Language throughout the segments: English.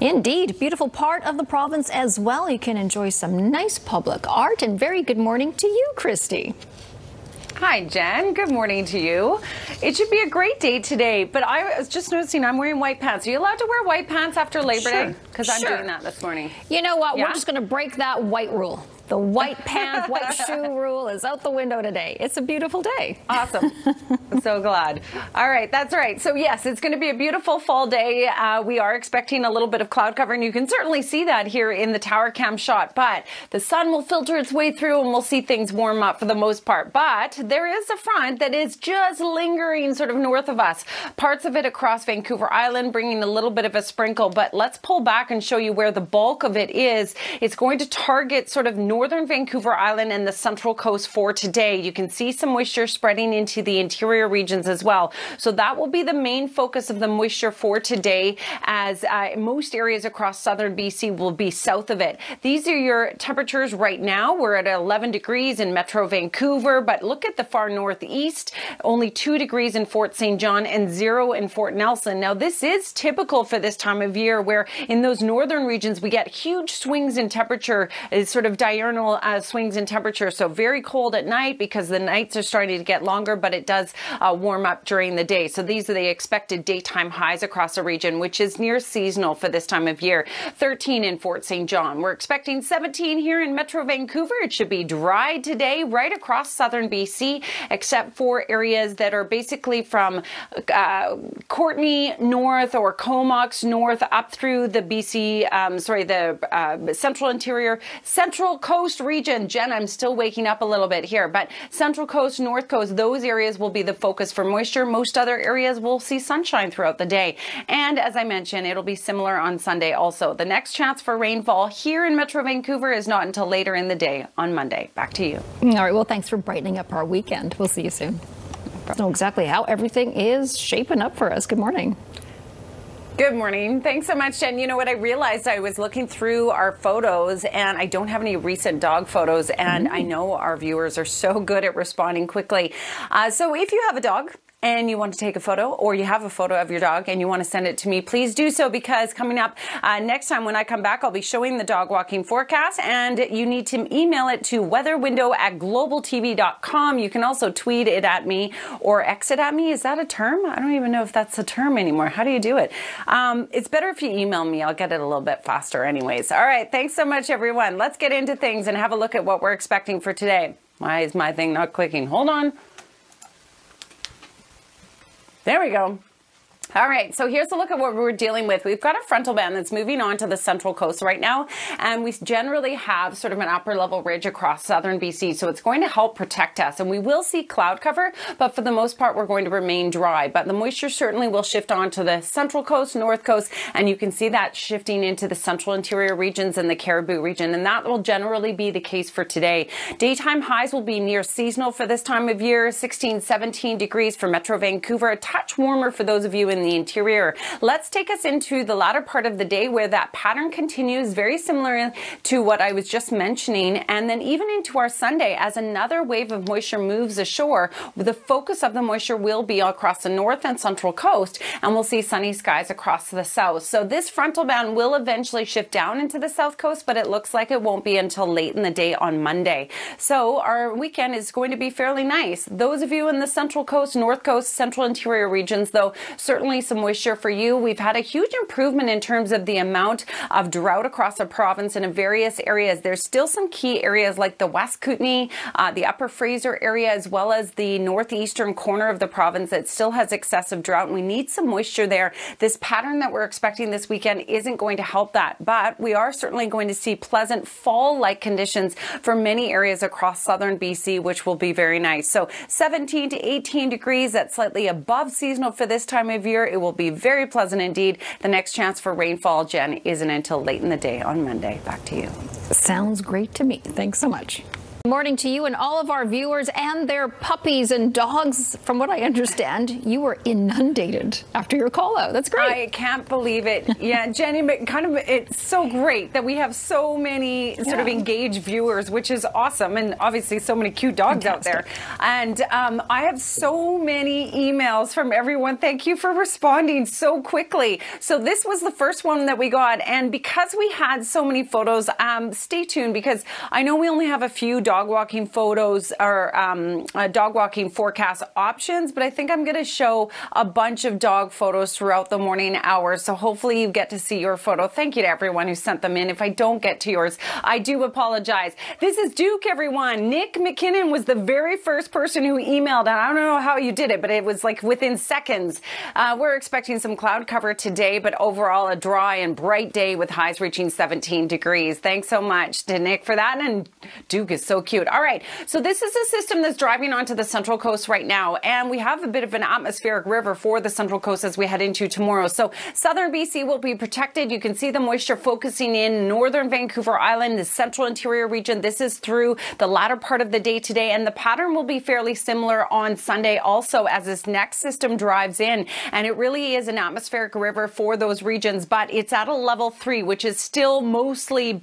Indeed, beautiful part of the province as well. You can enjoy some nice public art, and very good morning to you, Kristi. Hi, Jen. Good morning to you. It should be a great day today, but I was just noticing I'm wearing white pants. Are you allowed to wear white pants after Labor Day? Because I'm doing that this morning. You know what? We're just going to break that white rule. The white pants, white shoe rule is out the window today. It's a beautiful day. Awesome. I'm so glad. All right, that's right. So yes, it's going to be a beautiful fall day. We are expecting a little bit of cloud cover, and you can certainly see that here in the tower cam shot, but the sun will filter its way through and we'll see things warm up for the most part. But there is a front that is just lingering sort of north of us. Parts of it across Vancouver Island, bringing a little bit of a sprinkle, but let's pull back and show you where the bulk of it is. It's going to target sort of northern Vancouver Island and the Central Coast for today. You can see some moisture spreading into the interior regions as well. So that will be the main focus of the moisture for today, as most areas across southern BC will be south of it. These are your temperatures right now. We're at 11 degrees in Metro Vancouver, but look at the far northeast, only 2 degrees in Fort St. John and 0 in Fort Nelson. Now this is typical for this time of year, where in those northern regions we get huge swings in temperature, sort of diurnal swings in temperature. So very cold at night because the nights are starting to get longer, but it does warm up during the day. So these are the expected daytime highs across the region, which is near seasonal for this time of year. 13 in Fort St. John. We're expecting 17 here in Metro Vancouver. It should be dry today right across southern BC, except for areas that are basically from Courtenay north or Comox north up through the BC, the central interior, Central Coast region. Jen, I'm still waking up a little bit here, but Central Coast, North Coast, those areas will be the focus for moisture. Most other areas will see sunshine throughout the day. And as I mentioned, it'll be similar on Sunday also. The next chance for rainfall here in Metro Vancouver is not until later in the day on Monday. Back to you. All right. Well, thanks for brightening up our weekend. We'll see you soon. Know exactly how everything is shaping up for us. Good morning. Good morning. Thanks so much, Jen. You know what, I realized I was looking through our photos and I don't have any recent dog photos, and I know our viewers are so good at responding quickly. So if you have a dog and you want to take a photo, or you have a photo of your dog and you want to send it to me, please do so, because coming up next time when I come back, I'll be showing the dog walking forecast, and you need to email it to weatherwindow@globaltv.com. You can also tweet it at me or exit at me. Is that a term? I don't even know if that's a term anymore. How do you do it? It's better if you email me. I'll get it a little bit faster anyways. All right. Thanks so much, everyone. Let's get into things and have a look at what we're expecting for today. Why is my thing not clicking? Hold on. There we go. All right, so here's a look at what we're dealing with. We've got a frontal band that's moving on to the Central Coast right now, and we generally have sort of an upper level ridge across southern BC, so it's going to help protect us, and we will see cloud cover, but for the most part we're going to remain dry. But the moisture certainly will shift on to the Central Coast, North Coast, and you can see that shifting into the central interior regions and the Cariboo region, and that will generally be the case for today. Daytime highs will be near seasonal for this time of year, 16, 17 degrees for Metro Vancouver, a touch warmer for those of you in the interior. Let's take us into the latter part of the day, where that pattern continues very similar to what I was just mentioning, and then even into our Sunday as another wave of moisture moves ashore. The focus of the moisture will be across the north and central coast, and we'll see sunny skies across the south. So this frontal band will eventually shift down into the south coast, but it looks like it won't be until late in the day on Monday. So our weekend is going to be fairly nice. Those of you in the central coast, north coast, central interior regions, though, certainly some moisture for you. We've had a huge improvement in terms of the amount of drought across the province in various areas. There's still some key areas like the West Kootenay, the Upper Fraser area, as well as the northeastern corner of the province that still has excessive drought, and we need some moisture there. This pattern that we're expecting this weekend isn't going to help that, but we are certainly going to see pleasant fall-like conditions for many areas across southern BC, which will be very nice. So 17 to 18 degrees, that's slightly above seasonal for this time of year. It will be very pleasant indeed. The next chance for rainfall, Jen, isn't until late in the day on Monday. Back to you. Sounds great to me. Thanks so much. Morning to you and all of our viewers and their puppies and dogs. From what I understand, you were inundated after your call out. That's great. I can't believe it. Yeah, Jenny, but it's so great that we have so many sort of engaged viewers, which is awesome. And obviously so many cute dogs out there. And I have so many emails from everyone. Thank you for responding so quickly. So this was the first one that we got. And because we had so many photos, stay tuned, because I know we only have a few dog walking photos or dog walking forecast options, but I think I'm going to show a bunch of dog photos throughout the morning hours. So hopefully you get to see your photo. Thank you to everyone who sent them in. If I don't get to yours, I do apologize. This is Duke, everyone. Nick McKinnon was the very first person who emailed, and I don't know how you did it, but it was like within seconds. We're expecting some cloud cover today, but overall a dry and bright day with highs reaching 17 degrees. Thanks so much to Nick for that. And Duke is so cute. All right. So this is a system that's driving onto the Central Coast right now. And we have a bit of an atmospheric river for the Central Coast as we head into tomorrow. So southern BC will be protected. You can see the moisture focusing in northern Vancouver Island, the central interior region. This is through the latter part of the day today. And the pattern will be fairly similar on Sunday also as this next system drives in. And it really is an atmospheric river for those regions, but it's at a level 3, which is still mostly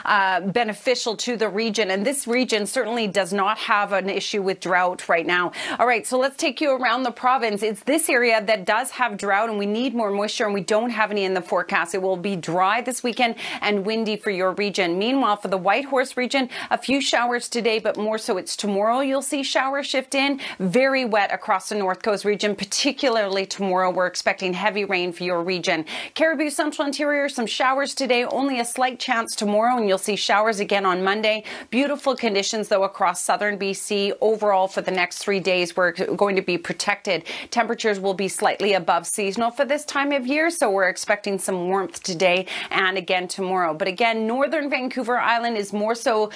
beneficial to the region. And this region certainly does not have an issue with drought right now. All right, so let's take you around the province. It's this area that does have drought, and we need more moisture, and we don't have any in the forecast. It will be dry this weekend and windy for your region. Meanwhile, for the Whitehorse region, a few showers today, but more so it's tomorrow. You'll see showers shift in. Very wet across the North Coast region, particularly tomorrow. We're expecting heavy rain for your region. Cariboo Central Interior, some showers today, only a slight chance tomorrow, and you'll see showers again on Monday. Beautiful conditions, though, across southern BC. Overall, for the next 3 days, we're going to be protected. Temperatures will be slightly above seasonal for this time of year, so we're expecting some warmth today and again tomorrow. But again, northern Vancouver Island is more so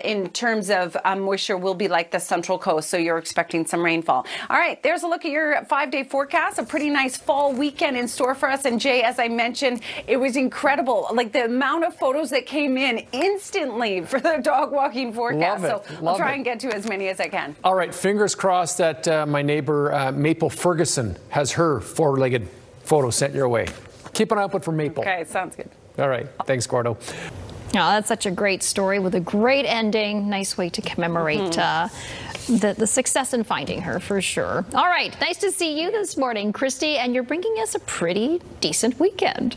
in terms of moisture will be like the Central Coast, so you're expecting some rainfall. All right, there's a look at your 5-day forecast. A pretty nice fall weekend in store for us. And Jay, as I mentioned, it was incredible. Like the amount of photos that came in instantly for the dog walking forecast. So I'll try and get to as many as I can. All right, fingers crossed that my neighbor Maple Ferguson has her 4-legged photo sent your way. Keep an eye out for Maple. Okay, sounds good. All right, thanks, Gordo. Oh, that's such a great story with a great ending. Nice way to commemorate the success in finding her, for sure. All right, nice to see you this morning, Kristi, and you're bringing us a pretty decent weekend.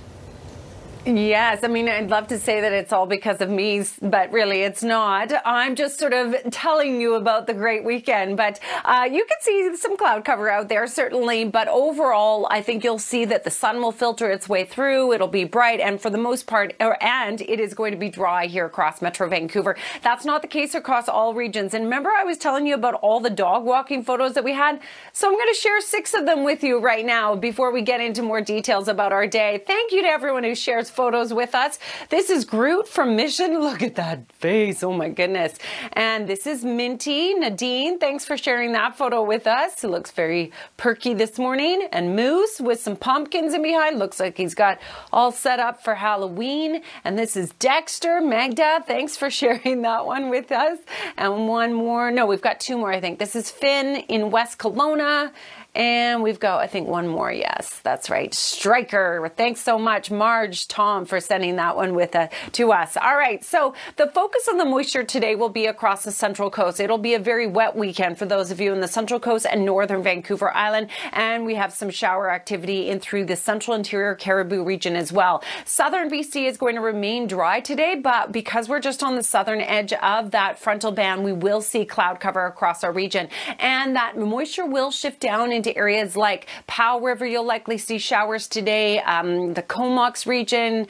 Yes, I mean, I'd love to say that it's all because of me, but really it's not. I'm just sort of telling you about the great weekend, but you can see some cloud cover out there, certainly, but overall, I think you'll see that the sun will filter its way through. It'll be bright, and for the most part, and it is going to be dry here across Metro Vancouver. That's not the case across all regions. And remember, I was telling you about all the dog walking photos that we had? So I'm going to share 6 of them with you right now before we get into more details about our day. Thank you to everyone who shares photos with us. This is Groot from Mission. Look at that face. Oh my goodness. And this is Minty. Nadine, thanks for sharing that photo with us. He looks very perky this morning. And Moose with some pumpkins in behind. Looks like he's got all set up for Halloween. And this is Dexter. Magda, thanks for sharing that one with us. And one more. No, we've got 2 more, I think. This is Finn in West Kelowna. And we've got, I think, one more. Yes, that's right. Striker. Thanks so much, Marge, Tom, for sending that one to us. All right. So the focus on the moisture today will be across the Central Coast. It'll be a very wet weekend for those of you in the Central Coast and northern Vancouver Island. And we have some shower activity in through the central interior Cariboo region as well. Southern BC is going to remain dry today, but because we're just on the southern edge of that frontal band, we will see cloud cover across our region. And that moisture will shift down into areas like Powell River. You'll likely see showers today. The Comox region,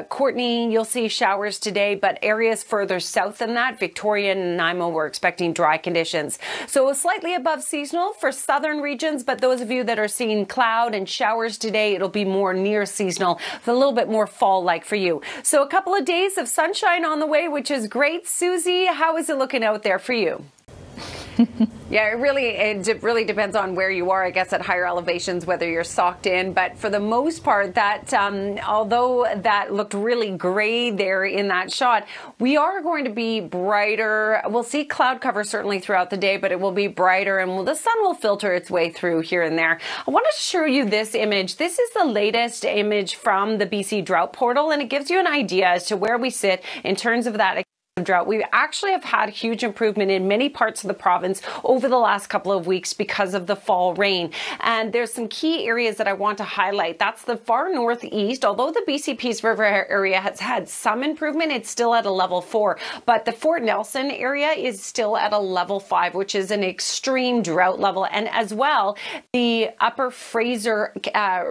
Courtney, you'll see showers today, but areas further south than that, Victoria and Nanaimo, we're expecting dry conditions. So slightly above seasonal for southern regions, but those of you that are seeing cloud and showers today, it'll be more near seasonal, a little bit more fall-like for you. So a couple of days of sunshine on the way, which is great. Susie, how is it looking out there for you? Yeah, it really depends on where you are, I guess, at higher elevations, whether you're socked in. But for the most part, that although that looked really gray there in that shot, we are going to be brighter. We'll see cloud cover certainly throughout the day, but it will be brighter and the sun will filter its way through here and there. I want to show you this image. This is the latest image from the BC Drought Portal, and it gives you an idea as to where we sit in terms of that drought. We actually have had huge improvement in many parts of the province over the last couple of weeks because of the fall rain. And there's some key areas that I want to highlight. That's the far northeast. Although the BC Peace River area has had some improvement, it's still at a level 4. But the Fort Nelson area is still at a level 5, which is an extreme drought level. And as well, the upper Fraser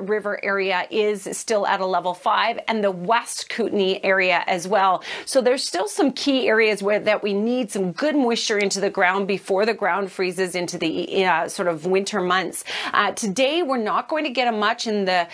River area is still at a level 5, and the West Kootenay area as well. So there's still some key areas that we need some good moisture into the ground before the ground freezes into the sort of winter months. Today, we're not going to get much in the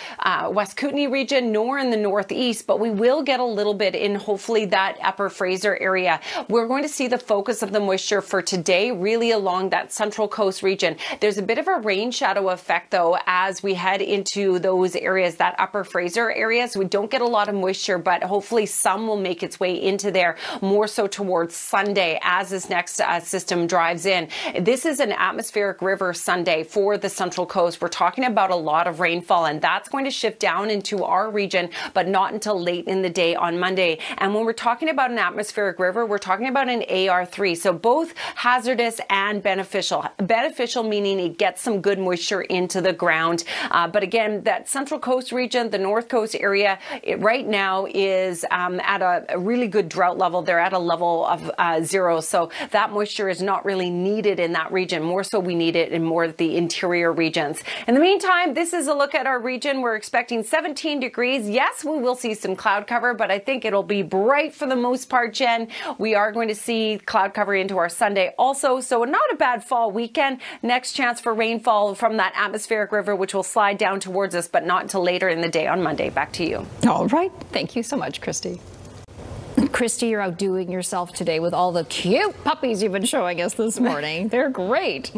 West Kootenay region nor in the northeast, but we will get a little bit in hopefully that upper Fraser area. We're going to see the focus of the moisture for today really along that central coast region. There's a bit of a rain shadow effect though as we head into those areas, that upper Fraser area. So we don't get a lot of moisture, but hopefully some will make its way into there more so towards Sunday as this next system drives in. This is an atmospheric river Sunday for the Central Coast. We're talking about a lot of rainfall, and that's going to shift down into our region, but not until late in the day on Monday. And when we're talking about an atmospheric river, we're talking about an AR3. So both hazardous and beneficial. Beneficial meaning it gets some good moisture into the ground. But again, that Central Coast region, the North Coast area, it right now is at a really good drought level. They're at a level of 0. So that moisture is not really needed in that region. More so we need it in more of the interior regions. In the meantime, this is a look at our region. We're expecting 17 degrees. Yes, we will see some cloud cover, but I think it'll be bright for the most part, Jen. We are going to see cloud cover into our Sunday also. So not a bad fall weekend. Next chance for rainfall from that atmospheric river, which will slide down towards us, but not until later in the day on Monday. Back to you. All right. Thank you so much, Kristi. Kristi, you're outdoing yourself today with all the cute puppies you've been showing us this morning. They're great.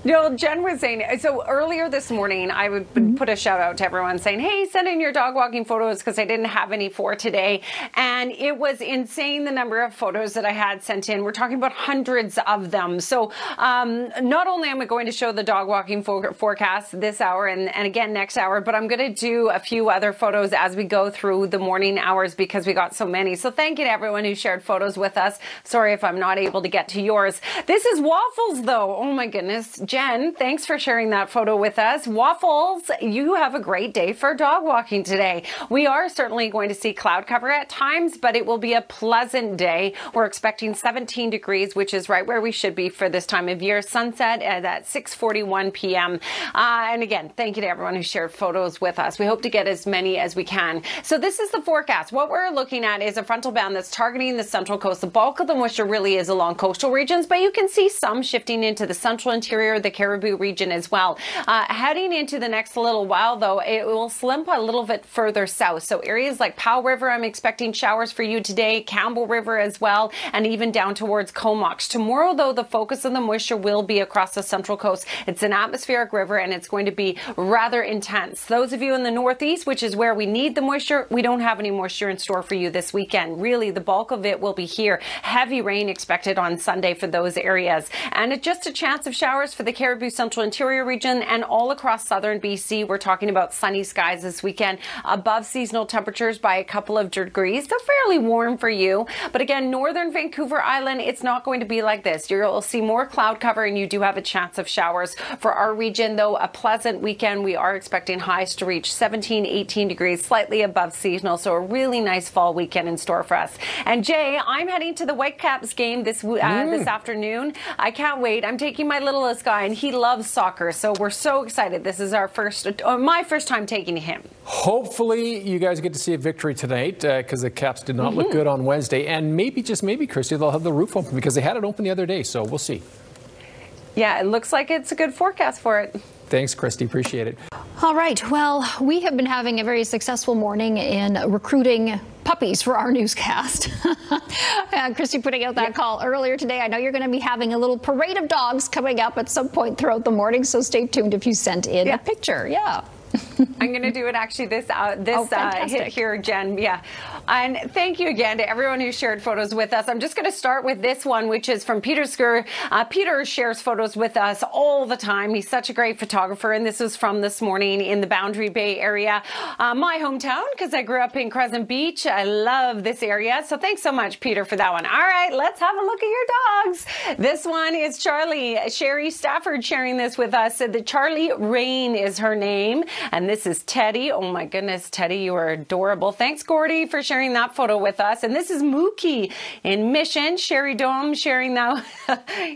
You know, Jen was saying, so earlier this morning, I would put a shout out to everyone saying, hey, send in your dog walking photos because I didn't have any for today. And it was insane the number of photos that I had sent in. We're talking about hundreds of them. So not only am I going to show the dog walking forecast this hour and again next hour, but I'm going to do a few other photos as we go through the morning hours because we got so many. So thank you to everyone who shared photos with us. Sorry if I'm not able to get to yours. This is Waffles though. Oh my goodness. Jen, thanks for sharing that photo with us. Waffles, you have a great day for dog walking today. We are certainly going to see cloud cover at times, but it will be a pleasant day. We're expecting 17 degrees, which is right where we should be for this time of year. Sunset at 6:41 p.m. And again, thank you to everyone who shared photos with us. We hope to get as many as we can. So this is the forecast. What we're looking at is a frontal band that's targeting the Central Coast. The bulk of the moisture really is along coastal regions, but you can see some shifting into the central interior, the Cariboo region as well. Heading into the next little while, though, it will slump a little bit further south. So areas like Powell River, I'm expecting showers for you today, Campbell River as well, and even down towards Comox. Tomorrow, though, the focus of the moisture will be across the Central Coast. It's an atmospheric river, and it's going to be rather intense. Those of you in the northeast, which is where we need the moisture, we don't have any moisture in store for you this weekend. Really, the bulk of it will be here. Heavy rain expected on Sunday for those areas. And just a chance of showers for the Cariboo Central Interior region and all across southern BC. We're talking about sunny skies this weekend, above seasonal temperatures by a couple of degrees. So fairly warm for you. But again, northern Vancouver Island, it's not going to be like this. You'll see more cloud cover and you do have a chance of showers. For our region, though, a pleasant weekend. We are expecting highs to reach 17, 18 degrees, slightly above seasonal. So a really nice fall weekend in store for us. And Jay, I'm heading to the Whitecaps game this afternoon. I can't wait. I'm taking my littlest guy and he loves soccer, so we're so excited. This is our my first time taking him. Hopefully you guys get to see a victory tonight because the Caps did not look good on Wednesday, and maybe, just maybe, Kristi, they'll have the roof open because they had it open the other day, so we'll see. Yeah, it looks like it's a good forecast for it. Thanks, Kristi. Appreciate it. All right. Well, we have been having a very successful morning in recruiting puppies for our newscast. Kristi putting out that call earlier today. I know you're going to be having a little parade of dogs coming up at some point throughout the morning, so stay tuned if you sent in a picture. Yeah. I'm going to do it actually this hit here, Jen. Yeah. And thank you again to everyone who shared photos with us. I'm just going to start with this one, which is from Peter Skur. Peter shares photos with us all the time. He's such a great photographer. And this was from this morning in the Boundary Bay area, my hometown, because I grew up in Crescent Beach. I love this area. So thanks so much, Peter, for that one. All right, let's have a look at your dogs. This one is Charlie. Sherry Stafford sharing this with us. The Charlie Rain is her name. And this is Teddy. Oh my goodness, Teddy, you are adorable. Thanks, Gordy, for sharing that photo with us. And this is Mookie in Mission. Sherry Dome sharing that.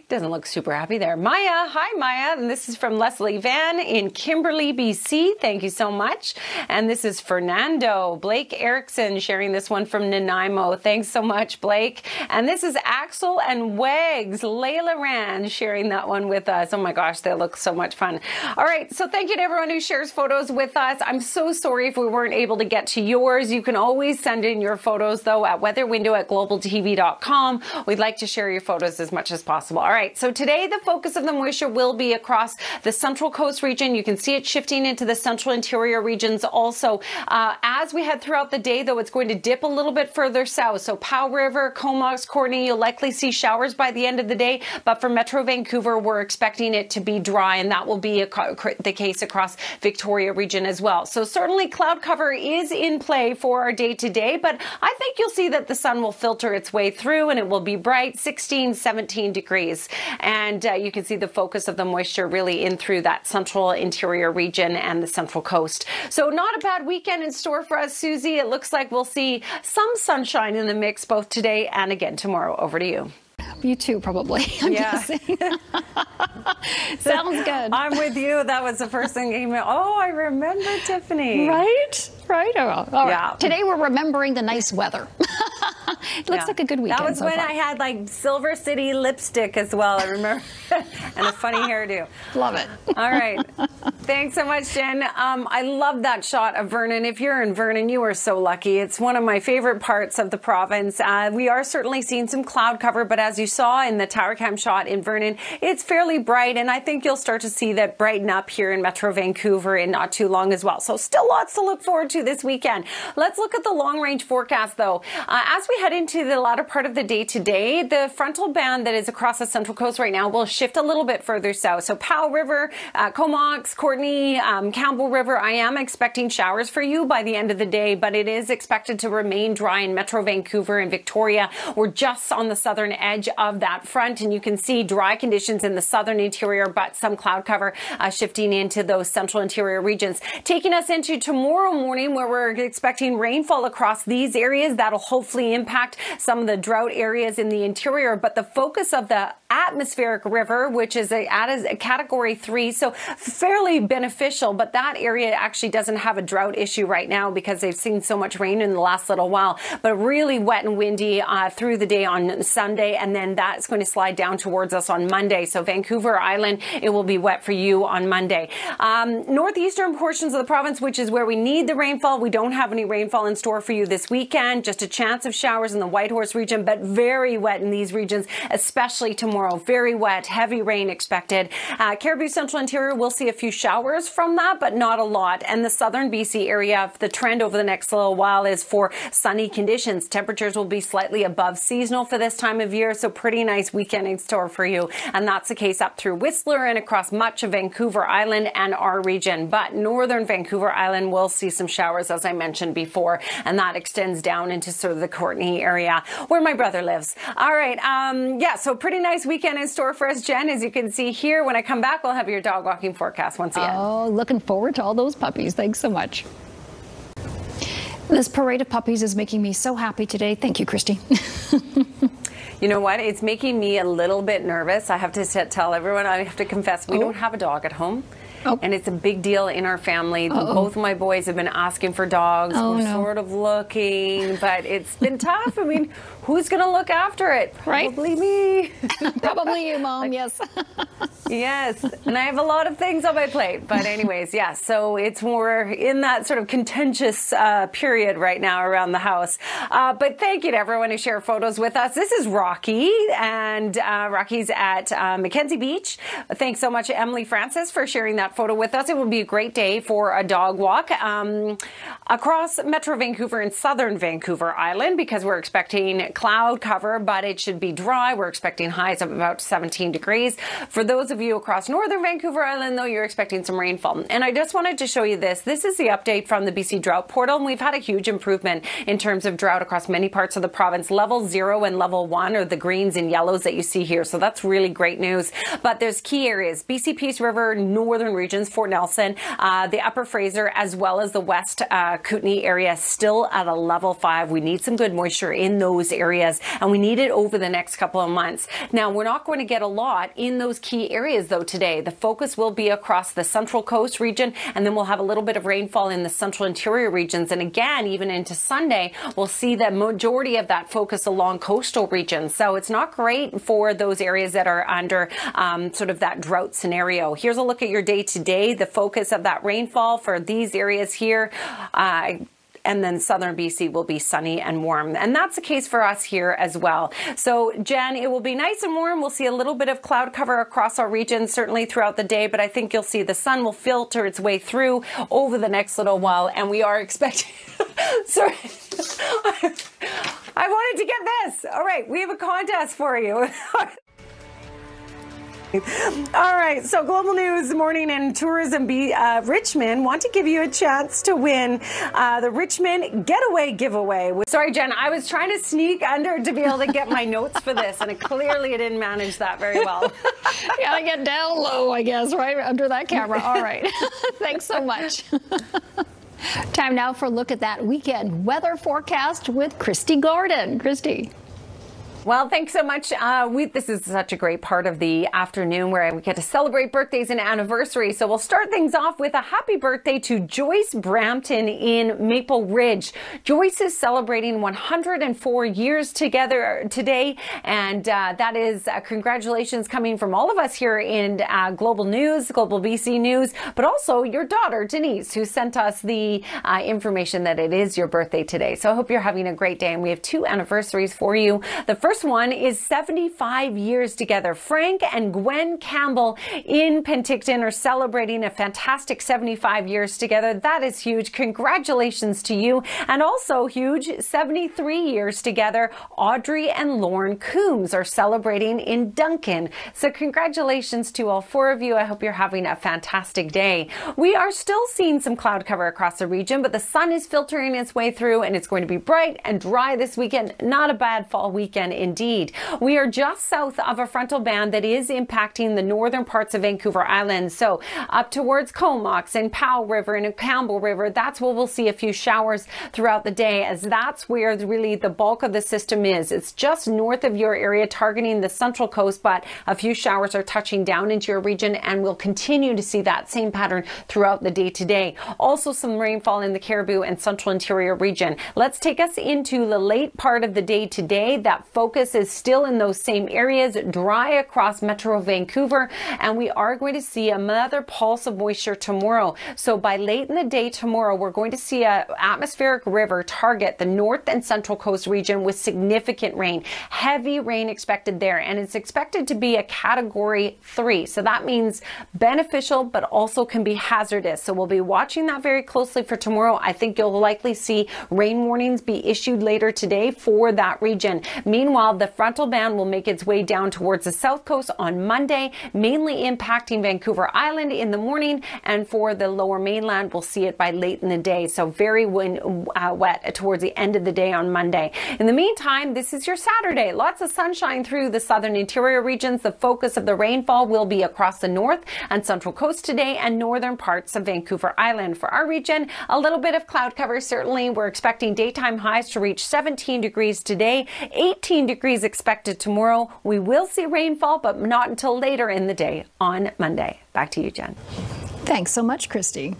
Doesn't look super happy there. Maya. Hi, Maya. And this is from Leslie Van in Kimberley, BC. Thank you so much. And this is Fernando. Blake Erickson sharing this one from Nanaimo. Thanks so much, Blake. And this is Axel and Wags. Layla Rand sharing that one with us. Oh my gosh, they look so much fun. All right, so thank you to everyone who shares photos with us. I'm so sorry if we weren't able to get to yours. You can always send in your photos, though, at weatherwindow@globaltv.com. We'd like to share your photos as much as possible. All right, so today the focus of the moisture will be across the Central Coast region. You can see it shifting into the central interior regions also. As we head throughout the day, though, it's going to dip a little bit further south. So Powell River, Comox, Courtenay, you'll likely see showers by the end of the day. But for Metro Vancouver, we're expecting it to be dry, and that will be the case across Victoria region as well. So certainly cloud cover is in play for our day today, but I think you'll see that the sun will filter its way through and it will be bright, 16, 17 degrees. And you can see the focus of the moisture really in through that central interior region and the Central Coast. So not a bad weekend in store for us, Susie. It looks like we'll see some sunshine in the mix both today and again tomorrow. Over to you. You too, probably. I'm guessing. Sounds good. I'm with you. That was the first thing that came out. Oh, I remember Tiffany. Right? Right. Oh, all right. Yeah. Today we're remembering the nice weather. It looks like a good weekend. That was so when far. I had like Silver City lipstick as well, I remember. And a funny hairdo. Love it. All right. Thanks so much, Jen. I love that shot of Vernon. If you're in Vernon, you are so lucky. It's one of my favorite parts of the province. We are certainly seeing some cloud cover, but as you saw in the tower cam shot in Vernon, it's fairly bright, and I think you'll start to see that brighten up here in Metro Vancouver in not too long as well. So still lots to look forward to this weekend. Let's look at the long-range forecast, though. As we head into the latter part of the day today, the frontal band that is across the Central Coast right now will shift a little bit further south. So Powell River, Comox, Courtenay, Campbell River, I am expecting showers for you by the end of the day, but it is expected to remain dry in Metro Vancouver and Victoria. We're just on the southern edge of that front, and you can see dry conditions in the southern interior, but some cloud cover shifting into those central interior regions. Taking us into tomorrow morning, where we're expecting rainfall across these areas. That'll hopefully impact some of the drought areas in the interior, but the focus of the atmospheric river, which is a category 3, so fairly beneficial, but that area actually doesn't have a drought issue right now because they've seen so much rain in the last little while, but really wet and windy through the day on Sunday, and then that's going to slide down towards us on Monday. So Vancouver Island, it will be wet for you on Monday. Northeastern portions of the province, which is where we need the rainfall, we don't have any rainfall in store for you this weekend, just a chance of showers in the Whitehorse region, but very wet in these regions, especially tomorrow. Very wet, heavy rain expected. Caribou Central Interior will see a few showers from that, but not a lot. And the southern BC area, the trend over the next little while is for sunny conditions. Temperatures will be slightly above seasonal for this time of year, so pretty nice weekend in store for you. And that's the case up through Whistler and across much of Vancouver Island and our region. But northern Vancouver Island will see some showers, as I mentioned before, and that extends down into sort of the Courtenay area where my brother lives. All right, so pretty nice weekend in store for us, Jen. As you can see here, when I come back, we'll have your dog walking forecast once again. Oh, looking forward to all those puppies. Thanks so much. This parade of puppies is making me so happy today. Thank you, Kristi. You know what? It's making me a little bit nervous. I have to tell everyone, I have to confess, we don't have a dog at home. Oh. And it's a big deal in our family. Both of my boys have been asking for dogs. We're sort of looking, but it's been tough. I mean, who's going to look after it? Right? Probably me. Probably you, Mom, yes. Yes, and I have a lot of things on my plate. But anyways, yes, so it's more in that sort of contentious period right now around the house. But thank you to everyone who shared photos with us. This is Rocky, and Rocky's at Mackenzie Beach. Thanks so much, Emily Francis, for sharing that photo with us. It will be a great day for a dog walk across Metro Vancouver and southern Vancouver Island, because we're expecting cloud cover, but it should be dry. We're expecting highs of about 17 degrees. For those of you across northern Vancouver Island, though, you're expecting some rainfall. And I just wanted to show you this. This is the update from the BC Drought Portal, and we've had a huge improvement in terms of drought across many parts of the province. Level 0 and level 1 are the greens and yellows that you see here, so that's really great news. But there's key areas: BC Peace River, northern regions, Fort Nelson, the Upper Fraser, as well as the West Kootenay area, still at a level 5. We need some good moisture in those areas, and we need it over the next couple of months. Now, we're not going to get a lot in those key areas, though, today. The focus will be across the Central Coast region, and then we'll have a little bit of rainfall in the central interior regions. And again, even into Sunday, we'll see the majority of that focus along coastal regions. So it's not great for those areas that are under sort of that drought scenario. Here's a look at your day-to-day. The focus of that rainfall for these areas here, and then southern BC will be sunny and warm. And that's the case for us here as well. So, Jen, it will be nice and warm. We'll see a little bit of cloud cover across our region, certainly throughout the day, but I think you'll see the sun will filter its way through over the next little while. And we are expecting... Sorry. I wanted to get this. All right, we have a contest for you. All right, so Global News Morning and Tourism Richmond want to give you a chance to win the Richmond Getaway Giveaway. Sorry, Jen, I was trying to sneak under to be able to get my notes for this, and clearly I didn't manage that very well. You gotta get down low, I guess, right under that camera. All right, thanks so much. Time now for a look at that weekend weather forecast with Kristi Gordon. Kristi. Well, thanks so much. This is such a great part of the afternoon where we get to celebrate birthdays and anniversaries. So we'll start things off with a happy birthday to Joyce Brampton in Maple Ridge. Joyce is celebrating 104 years together today, and that is congratulations coming from all of us here in Global News, Global BC News, but also your daughter, Denise, who sent us the information that it is your birthday today. So I hope you're having a great day, and we have 2 anniversaries for you. The first one is 75 years together. Frank and Gwen Campbell in Penticton are celebrating a fantastic 75 years together. That is huge. Congratulations to you. And also huge, 73 years together. Audrey and Lauren Coombs are celebrating in Duncan. So congratulations to all 4 of you. I hope you're having a fantastic day. We are still seeing some cloud cover across the region, but the sun is filtering its way through, and it's going to be bright and dry this weekend. Not a bad fall weekend indeed. We are just south of a frontal band that is impacting the northern parts of Vancouver Island. So up towards Comox and Powell River and Campbell River, that's where we'll see a few showers throughout the day, as that's where really the bulk of the system is. It's just north of your area, targeting the central coast, but a few showers are touching down into your region, and we'll continue to see that same pattern throughout the day today. Also some rainfall in the Cariboo and central interior region. Let's take us into the late part of the day today. That focus is still in those same areas, dry across Metro Vancouver, and we are going to see another pulse of moisture tomorrow. So by late in the day tomorrow, we're going to see an atmospheric river target the north and central coast region with significant rain. Heavy rain expected there, and it's expected to be a category 3. So that means beneficial, but also can be hazardous. So we'll be watching that very closely for tomorrow. I think you'll likely see rain warnings be issued later today for that region. Meanwhile, the frontal band will make its way down towards the south coast on Monday, mainly impacting Vancouver Island in the morning, and for the lower mainland, we'll see it by late in the day. So very wet towards the end of the day on Monday. In the meantime, this is your Saturday. Lots of sunshine through the southern interior regions. The focus of the rainfall will be across the north and central coast today and northern parts of Vancouver Island. For our region, a little bit of cloud cover. Certainly, we're expecting daytime highs to reach 17 degrees today, 18 degrees expected tomorrow. We will see rainfall, but not until later in the day on Monday. Back to you, Jen. Thanks so much, Kristi.